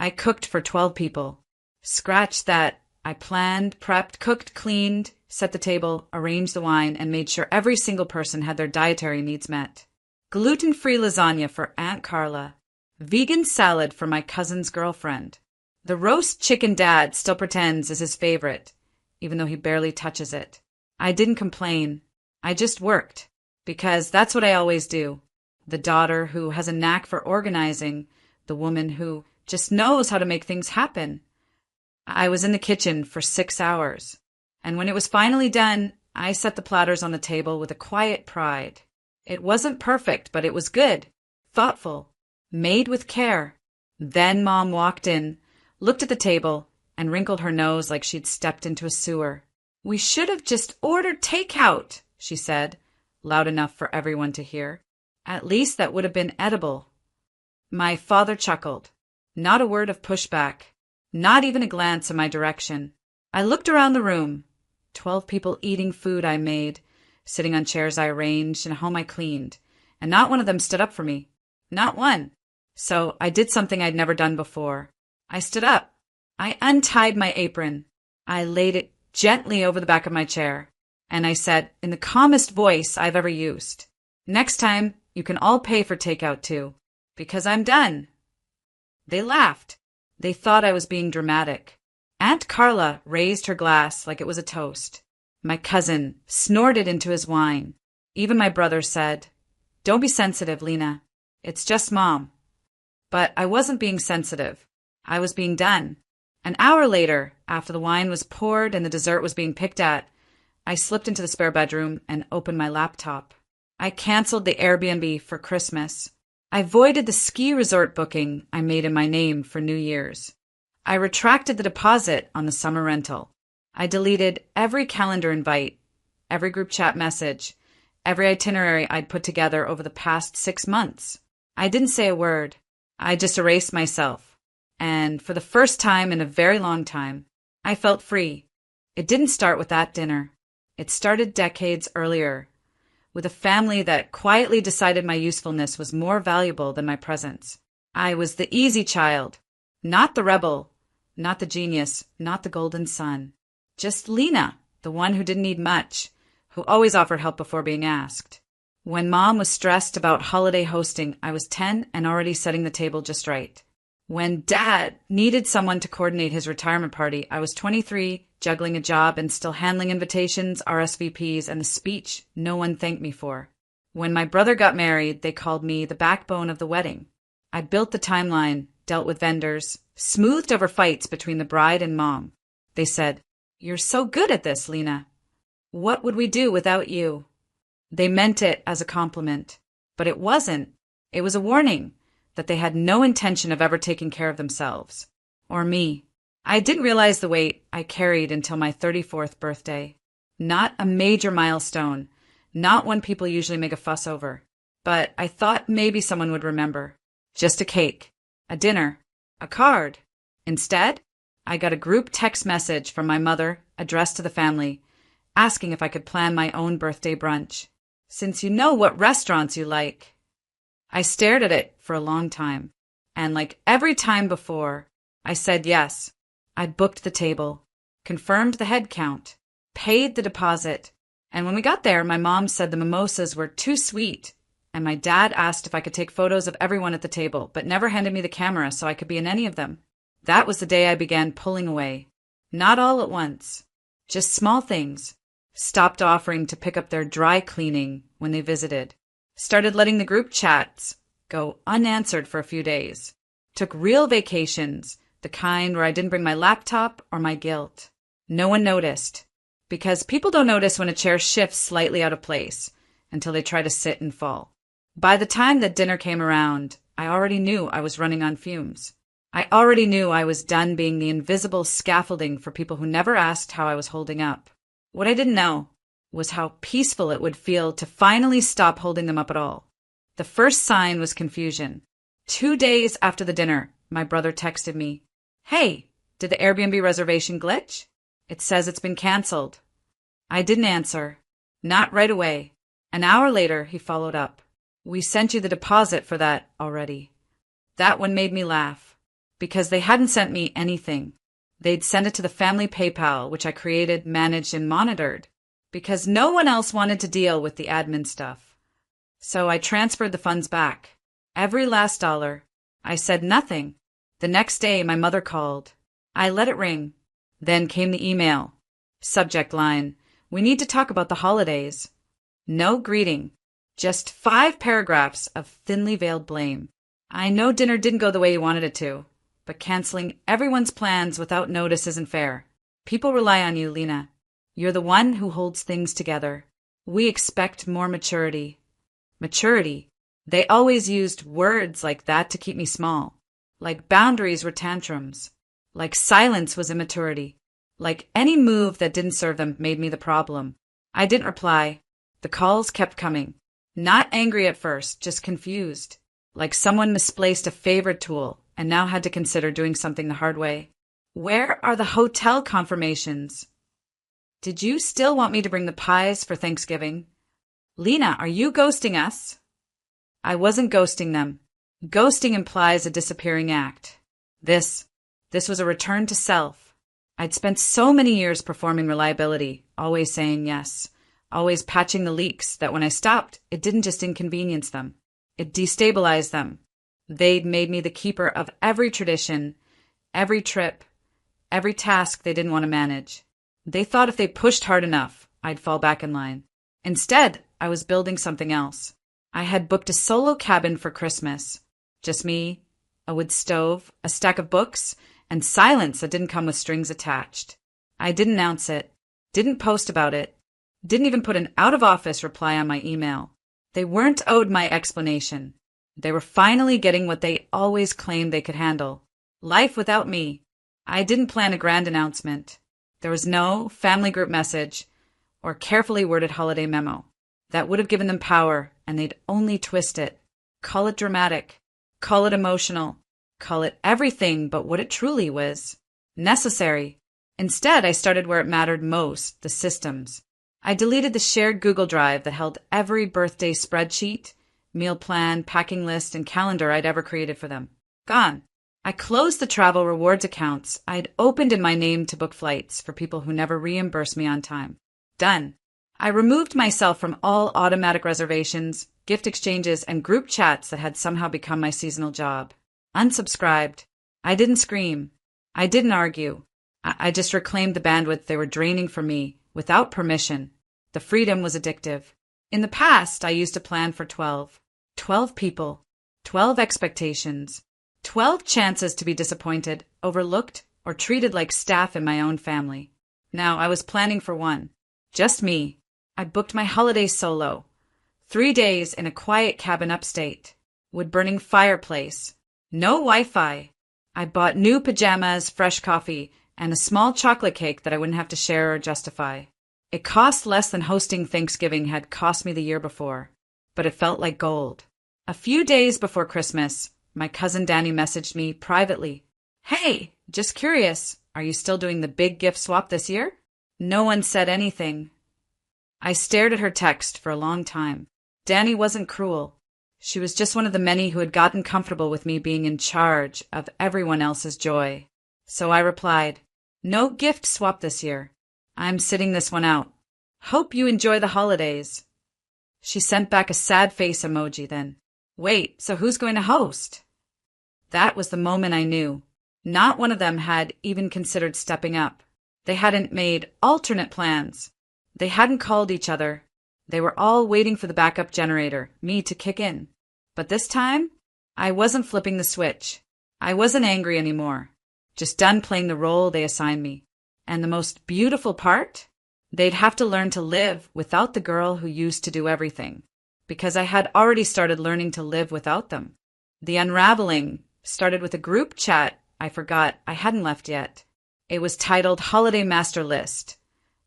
I cooked for 12 people. Scratch that. I planned, prepped, cooked, cleaned, set the table, arranged the wine, and made sure every single person had their dietary needs met. Gluten-free lasagna for Aunt Carla. Vegan salad for my cousin's girlfriend. The roast chicken Dad still pretends is his favorite, even though he barely touches it. I didn't complain. I just worked, because that's what I always do. The daughter who has a knack for organizing, the woman who just knows how to make things happen. I was in the kitchen for 6 hours, and when it was finally done, I set the platters on the table with a quiet pride. It wasn't perfect, but it was good, thoughtful, made with care. Then Mom walked in, looked at the table, and wrinkled her nose like she'd stepped into a sewer. "We should have just ordered takeout," she said, loud enough for everyone to hear. "At least that would have been edible." My father chuckled. Not a word of pushback. Not even a glance in my direction. I looked around the room. 12 people eating food I made, sitting on chairs I arranged, and a home I cleaned. And not one of them stood up for me. Not one. So I did something I'd never done before. I stood up. I untied my apron. I laid it gently over the back of my chair. And I said, in the calmest voice I've ever used, "Next time, you can all pay for takeout too, because I'm done." They laughed. They thought I was being dramatic. Aunt Carla raised her glass like it was a toast. My cousin snorted into his wine. Even my brother said, "Don't be sensitive, Lena. It's just Mom." But I wasn't being sensitive. I was being done. An hour later, after the wine was poured and the dessert was being picked at, I slipped into the spare bedroom and opened my laptop. I canceled the Airbnb for Christmas. I voided the ski resort booking I made in my name for New Year's. I retracted the deposit on the summer rental. I deleted every calendar invite, every group chat message, every itinerary I'd put together over the past 6 months. I didn't say a word. I just erased myself. And for the first time in a very long time, I felt free. It didn't start with that dinner. It started decades earlier, with a family that quietly decided my usefulness was more valuable than my presence. I was the easy child, not the rebel, not the genius, not the golden son. Just Lena, the one who didn't need much, who always offered help before being asked. When Mom was stressed about holiday hosting, I was 10 and already setting the table just right. When Dad needed someone to coordinate his retirement party, I was 23, juggling a job and still handling invitations, RSVPs, and the speech no one thanked me for. When my brother got married, they called me the backbone of the wedding. I built the timeline, dealt with vendors, smoothed over fights between the bride and Mom. They said, "You're so good at this, Lena. What would we do without you?" They meant it as a compliment, but it wasn't. It was a warning that they had no intention of ever taking care of themselves. Or me. I didn't realize the weight I carried until my 34th birthday. Not a major milestone, not one people usually make a fuss over. But I thought maybe someone would remember. Just a cake, a dinner, a card. Instead, I got a group text message from my mother addressed to the family, asking if I could plan my own birthday brunch. "Since you know what restaurants you like." I stared at it for a long time, and like every time before, I said yes. I booked the table, confirmed the head count, paid the deposit, and when we got there, my mom said the mimosas were too sweet, and my dad asked if I could take photos of everyone at the table, but never handed me the camera so I could be in any of them. That was the day I began pulling away. Not all at once, just small things. Stopped offering to pick up their dry cleaning when they visited. Started letting the group chats go unanswered for a few days. Took real vacations, the kind where I didn't bring my laptop or my guilt. No one noticed, because people don't notice when a chair shifts slightly out of place until they try to sit and fall. By the time that dinner came around, I already knew I was running on fumes. I already knew I was done being the invisible scaffolding for people who never asked how I was holding up. What I didn't know was how peaceful it would feel to finally stop holding them up at all. The first sign was confusion. 2 days after the dinner, my brother texted me, "Hey, did the Airbnb reservation glitch? It says it's been canceled." I didn't answer. Not right away. An hour later, he followed up. "We sent you the deposit for that already." That one made me laugh. because they hadn't sent me anything. They'd send it to the family PayPal, which I created, managed, and monitored, because no one else wanted to deal with the admin stuff. So I transferred the funds back. Every last dollar. I said nothing. The next day, my mother called. I let it ring. Then came the email. Subject line: "We need to talk about the holidays." No greeting. Just 5 paragraphs of thinly veiled blame. I know dinner didn't go the way you wanted it to, but canceling everyone's plans without notice isn't fair. People rely on you, Lena. You're the one who holds things together. We expect more maturity. Maturity. They always used words like that to keep me small. Like boundaries were tantrums. Like silence was immaturity. Like any move that didn't serve them made me the problem. I didn't reply. The calls kept coming. Not angry at first, just confused. Like someone misplaced a favorite tool and now had to consider doing something the hard way. Where are the hotel confirmations? Did you still want me to bring the pies for Thanksgiving? Lena, are you ghosting us? I wasn't ghosting them. Ghosting implies a disappearing act. This was a return to self. I'd spent so many years performing reliability, always saying yes, always patching the leaks, that when I stopped, it didn't just inconvenience them. It destabilized them. They'd made me the keeper of every tradition, every trip, every task they didn't want to manage. They thought if they pushed hard enough, I'd fall back in line. Instead, I was building something else. I had booked a solo cabin for Christmas. Just me, a wood stove, a stack of books, and silence that didn't come with strings attached. I didn't announce it, didn't post about it, didn't even put an out-of-office reply on my email. They weren't owed my explanation. They were finally getting what they always claimed they could handle. Life without me. I didn't plan a grand announcement. There was no family group message or carefully worded holiday memo. That would have given them power, and they'd only twist it. Call it dramatic. Call it emotional. Call it everything but what it truly was. Necessary. Instead, I started where it mattered most, the systems. I deleted the shared Google Drive that held every birthday spreadsheet, meal plan, packing list, and calendar I'd ever created for them. Gone. I closed the travel rewards accounts I'd opened in my name to book flights for people who never reimbursed me on time. Done. I removed myself from all automatic reservations, gift exchanges, and group chats that had somehow become my seasonal job. Unsubscribed. I didn't scream. I didn't argue. I just reclaimed the bandwidth they were draining from me without permission. The freedom was addictive. In the past, I used to plan for 12. 12 people. 12 expectations. 12 chances to be disappointed, overlooked, or treated like staff in my own family. Now I was planning for one. Just me. I booked my holiday solo. 3 days in a quiet cabin upstate. Wood-burning fireplace. No Wi-Fi. I bought new pajamas, fresh coffee, and a small chocolate cake that I wouldn't have to share or justify. It cost less than hosting Thanksgiving had cost me the year before, but it felt like gold. A few days before Christmas, my cousin Danny messaged me privately. "Hey, just curious, are you still doing the big gift swap this year?" No one said anything. I stared at her text for a long time. Danny wasn't cruel. She was just one of the many who had gotten comfortable with me being in charge of everyone else's joy. So I replied, "No gift swap this year. I'm sitting this one out. Hope you enjoy the holidays." She sent back a sad face emoji then. "Wait, so who's going to host?" That was the moment I knew. Not one of them had even considered stepping up. They hadn't made alternate plans. They hadn't called each other. They were all waiting for the backup generator, me, to kick in. But this time, I wasn't flipping the switch. I wasn't angry anymore. Just done playing the role they assigned me. And the most beautiful part? They'd have to learn to live without the girl who used to do everything. Because I had already started learning to live without them. The unraveling started with a group chat I forgot I hadn't left yet. It was titled Holiday Master List,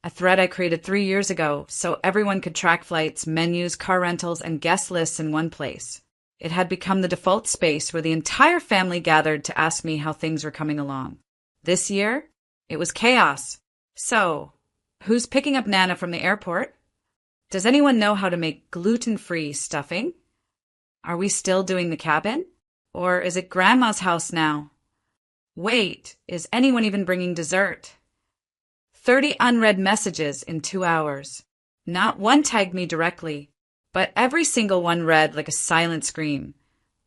a thread I created 3 years ago so everyone could track flights, menus, car rentals, and guest lists in one place. It had become the default space where the entire family gathered to ask me how things were coming along. This year, it was chaos. So, who's picking up Nana from the airport? Does anyone know how to make gluten-free stuffing? Are we still doing the cabin? Or is it Grandma's house now? Wait, is anyone even bringing dessert? 30 unread messages in 2 hours. Not one tagged me directly, but every single one read like a silent scream.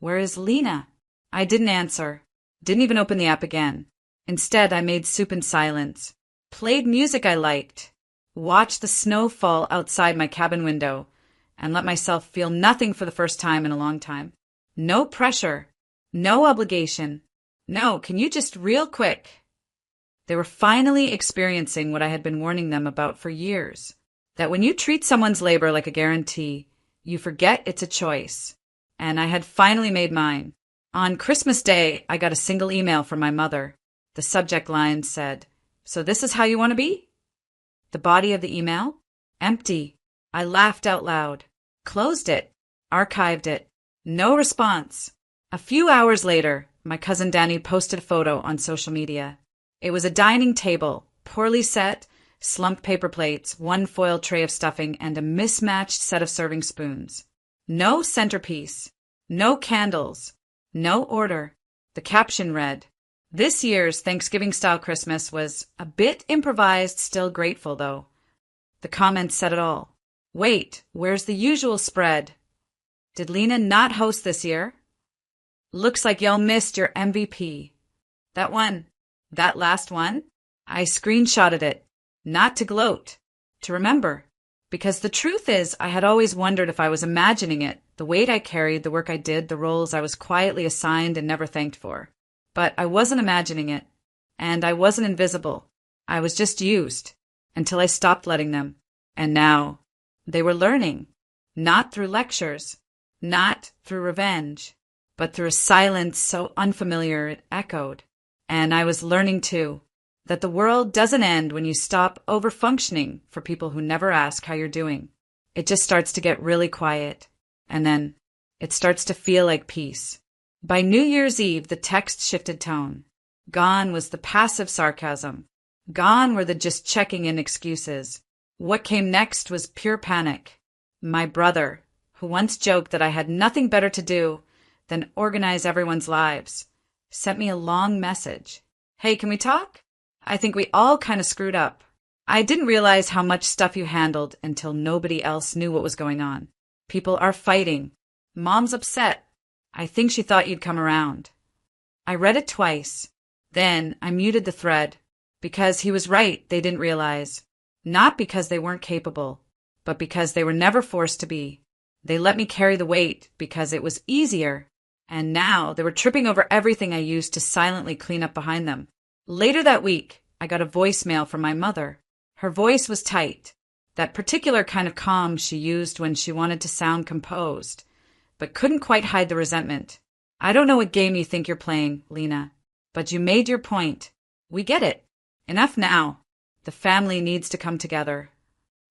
Where is Lena? I didn't answer. Didn't even open the app again. Instead, I made soup in silence. Played music I liked. Watched the snow fall outside my cabin window, and let myself feel nothing for the first time in a long time. No pressure. No obligation. No, can you just real quick? They were finally experiencing what I had been warning them about for years. That when you treat someone's labor like a guarantee, you forget it's a choice. And I had finally made mine. On Christmas Day, I got a single email from my mother. The subject line said, "So this is how you want to be?" The body of the email? Empty. I laughed out loud. Closed it. Archived it. No response. A few hours later, my cousin Danny posted a photo on social media. It was a dining table, poorly set, slumped paper plates, one foil tray of stuffing, and a mismatched set of serving spoons. No centerpiece. No candles. No order. The caption read, "This year's Thanksgiving-style Christmas was a bit improvised, still grateful, though." The comment said it all. Wait, where's the usual spread? Did Lena not host this year? Looks like y'all missed your MVP. That one. That last one? I screenshotted it. Not to gloat. To remember. Because the truth is, I had always wondered if I was imagining it, the weight I carried, the work I did, the roles I was quietly assigned and never thanked for. But I wasn't imagining it. And I wasn't invisible. I was just used. Until I stopped letting them. And now, they were learning. Not through lectures. Not through revenge. But through a silence so unfamiliar it echoed. And I was learning too, that the world doesn't end when you stop over-functioning for people who never ask how you're doing. It just starts to get really quiet. And then it starts to feel like peace. By New Year's Eve, the text shifted tone. Gone was the passive sarcasm. Gone were the just checking in excuses. What came next was pure panic. My brother, who once joked that I had nothing better to do than organize everyone's lives, sent me a long message. "Hey, can we talk? I think we all kind of screwed up. I didn't realize how much stuff you handled until nobody else knew what was going on. People are fighting. Mom's upset. I think she thought you'd come around." I read it twice. Then I muted the thread. Because he was right, they didn't realize. Not because they weren't capable, but because they were never forced to be. They let me carry the weight because it was easier. And now they were tripping over everything I used to silently clean up behind them. Later that week, I got a voicemail from my mother. Her voice was tight, that particular kind of calm she used when she wanted to sound composed, but couldn't quite hide the resentment. "I don't know what game you think you're playing, Lena, but you made your point. We get it. Enough now. The family needs to come together."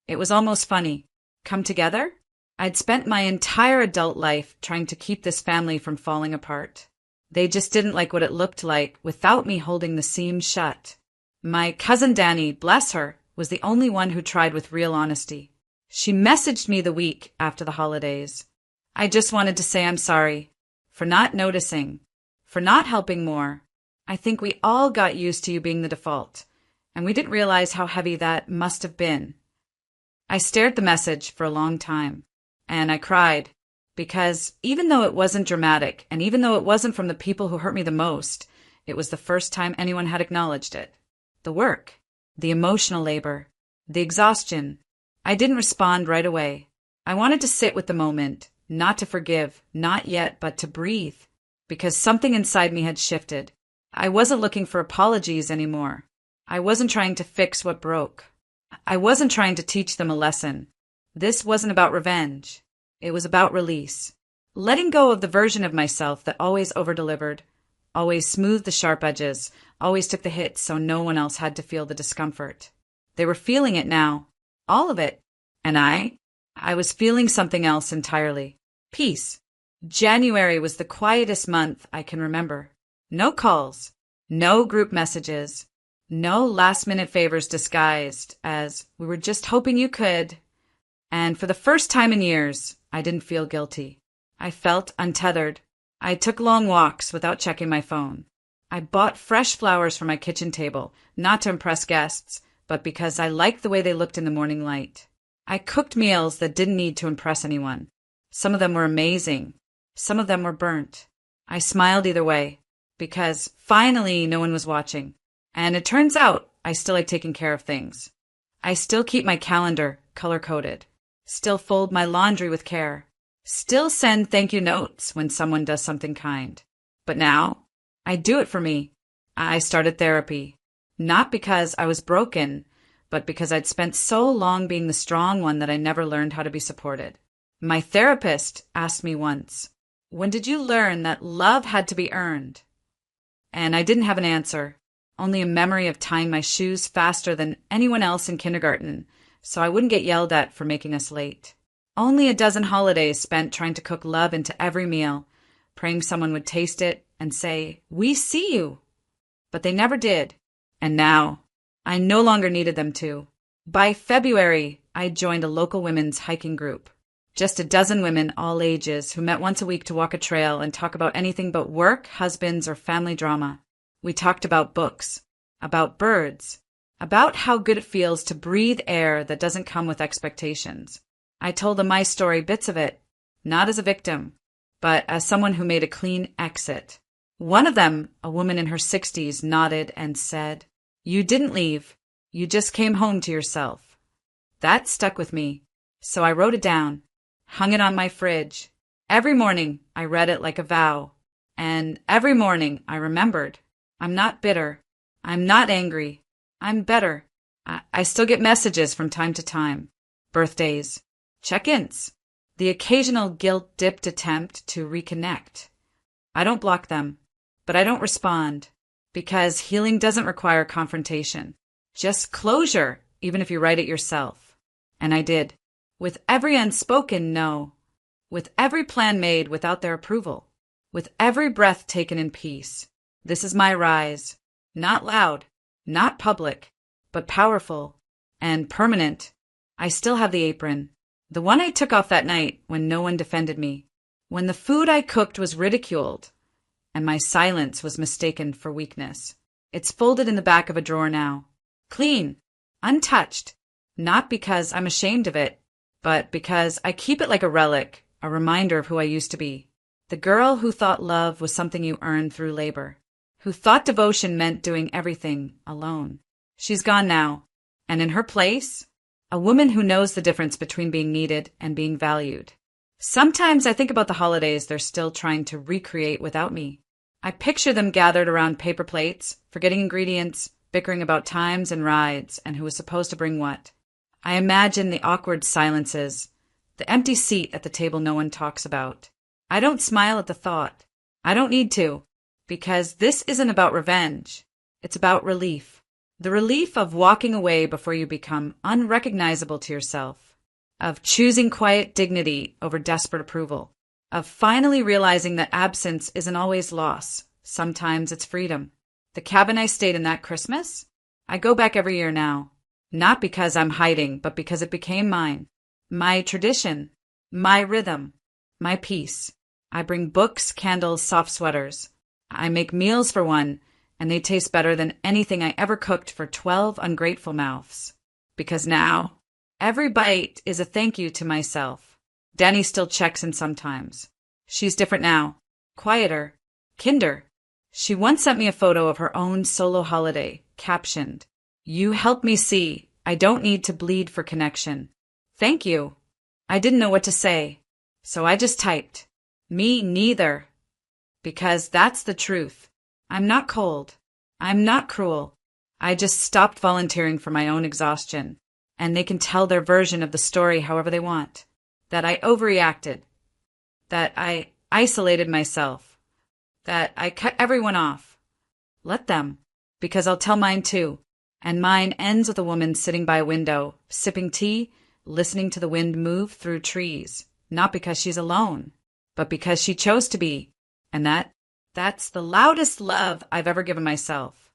It was almost funny. Come together? I'd spent my entire adult life trying to keep this family from falling apart. They just didn't like what it looked like without me holding the seams shut. My cousin Danny, bless her, was the only one who tried with real honesty. She messaged me the week after the holidays. "I just wanted to say I'm sorry. For not noticing. For not helping more. I think we all got used to you being the default. And we didn't realize how heavy that must have been." I stared at the message for a long time. And I cried, because even though it wasn't dramatic, and even though it wasn't from the people who hurt me the most, it was the first time anyone had acknowledged it. The work, the emotional labor, the exhaustion. I didn't respond right away. I wanted to sit with the moment, not to forgive, not yet, but to breathe, because something inside me had shifted. I wasn't looking for apologies anymore. I wasn't trying to fix what broke. I wasn't trying to teach them a lesson. This wasn't about revenge. It was about release. Letting go of the version of myself that always over-delivered, always smoothed the sharp edges, always took the hits so no one else had to feel the discomfort. They were feeling it now. All of it. And I was feeling something else entirely. Peace. January was the quietest month I can remember. No calls. No group messages. No last-minute favors disguised as, "We were just hoping you could." And for the first time in years, I didn't feel guilty. I felt untethered. I took long walks without checking my phone. I bought fresh flowers for my kitchen table, not to impress guests, but because I liked the way they looked in the morning light. I cooked meals that didn't need to impress anyone. Some of them were amazing. Some of them were burnt. I smiled either way, because finally no one was watching. And it turns out I still like taking care of things. I still keep my calendar color-coded. Still fold my laundry with care. Still send thank you notes when someone does something kind. But now, I do it for me. I started therapy. Not because I was broken, but because I'd spent so long being the strong one that I never learned how to be supported. My therapist asked me once, "When did you learn that love had to be earned?" And I didn't have an answer, only a memory of tying my shoes faster than anyone else in kindergarten, so I wouldn't get yelled at for making us late. Only a dozen holidays spent trying to cook love into every meal, praying someone would taste it and say, "We see you." But they never did. And now, I no longer needed them to. By February, I joined a local women's hiking group. Just a dozen women, all ages, who met once a week to walk a trail and talk about anything but work, husbands, or family drama. We talked about books, about birds, about how good it feels to breathe air that doesn't come with expectations. I told them my story, bits of it, not as a victim, but as someone who made a clean exit. One of them, a woman in her 60s, nodded and said, "You didn't leave. You just came home to yourself." That stuck with me, so I wrote it down, hung it on my fridge. Every morning, I read it like a vow, and every morning I remembered. I'm not bitter. I'm not angry. I'm better. I still get messages from time to time. Birthdays. Check-ins. The occasional guilt-dipped attempt to reconnect. I don't block them, but I don't respond, because healing doesn't require confrontation. Just closure, even if you write it yourself. And I did. With every unspoken no. With every plan made without their approval. With every breath taken in peace. This is my rise. Not loud, not public, but powerful and permanent. I still have the apron. The one I took off that night when no one defended me. When the food I cooked was ridiculed and my silence was mistaken for weakness. It's folded in the back of a drawer now. Clean, untouched. Not because I'm ashamed of it, but because I keep it like a relic, a reminder of who I used to be. The girl who thought love was something you earned through labor. Who thought devotion meant doing everything alone. She's gone now, and in her place, a woman who knows the difference between being needed and being valued. Sometimes I think about the holidays they're still trying to recreate without me. I picture them gathered around paper plates, forgetting ingredients, bickering about times and rides, and who was supposed to bring what. I imagine the awkward silences, the empty seat at the table no one talks about. I don't smile at the thought. I don't need to, because this isn't about revenge. It's about relief. The relief of walking away before you become unrecognizable to yourself. Of choosing quiet dignity over desperate approval. Of finally realizing that absence isn't always loss. Sometimes it's freedom. The cabin I stayed in that Christmas? I go back every year now. Not because I'm hiding, but because it became mine. My tradition. My rhythm. My peace. I bring books, candles, soft sweaters. I make meals for one, and they taste better than anything I ever cooked for 12 ungrateful mouths. Because now, every bite is a thank you to myself. Danny still checks in sometimes. She's different now. Quieter. Kinder. She once sent me a photo of her own solo holiday, captioned, "You help me see I don't need to bleed for connection." Thank you. I didn't know what to say, so I just typed, "Me neither." Because that's the truth. I'm not cold. I'm not cruel. I just stopped volunteering for my own exhaustion, and they can tell their version of the story however they want. That I overreacted. That I isolated myself. That I cut everyone off. Let them, because I'll tell mine too. And mine ends with a woman sitting by a window, sipping tea, listening to the wind move through trees, not because she's alone, but because she chose to be. And that's the loudest love I've ever given myself.